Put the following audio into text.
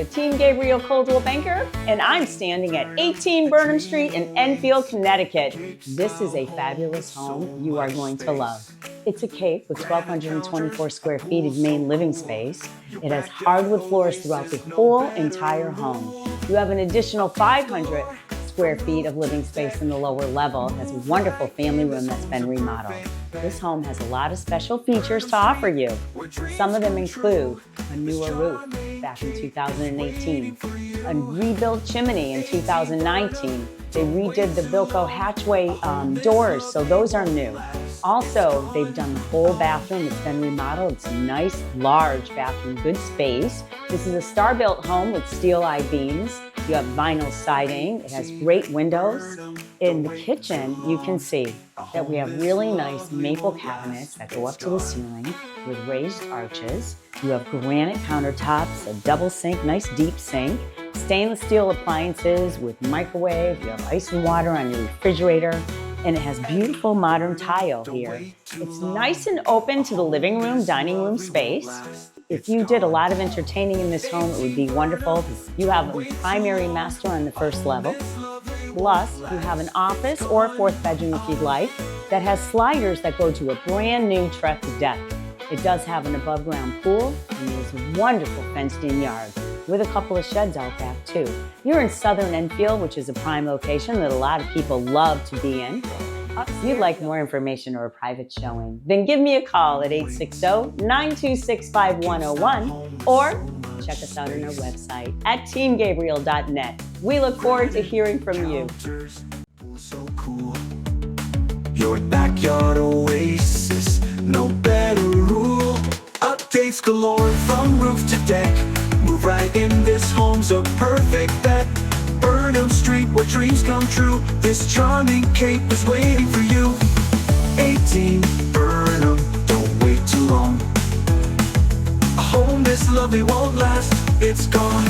with Team Gabriel Coldwell Banker, and I'm standing at 18 Burnham Street in Enfield, Connecticut. This is a fabulous home you are going to love. It's a cape with 1,224 square feet of main living space. It has hardwood floors throughout the whole entire home. You have an additional 500 square feet of living space in the lower level. It has a wonderful family room that's been remodeled. This home has a lot of special features to offer you. Some of them include a newer roof back in 2018, a rebuilt chimney in 2019. They redid the Bilko hatchway doors, so those are new. Also, they've done the whole bathroom. It's been remodeled. It's a nice, large bathroom, good space. This is a star-built home with steel I-beams. You have vinyl siding. It has great windows. In the kitchen, you can see that we have really nice maple cabinets that go up to the ceiling with raised arches. You have granite countertops, a double sink, nice deep sink, stainless steel appliances with microwave. You have ice and water on your refrigerator, and it has beautiful modern tile here. It's nice and open to the living room, dining room space. If you did a lot of entertaining in this home, it would be wonderful. You have a primary master on the first level. Plus, you have an office or a fourth bedroom if you'd like that has sliders that go to a brand new Trex Deck. It does have an above ground pool, and there's a wonderful fenced in yard with a couple of sheds out back too. You're in southern Enfield, which is a prime location that a lot of people love to be in. If you'd like more information or a private showing, then give me a call at 860-926-5101 or check us out on our website at teamgabriel.net. We look forward to hearing from you. So cool. Your backyard oasis, no better rule. Updates galore from roof to deck. Move right in, this home's a perfect bet. Burnham Street, where dreams come true. This charming cape is waiting for you. 18 Burnham, don't wait too long. A home this lovely won't last, it's gone.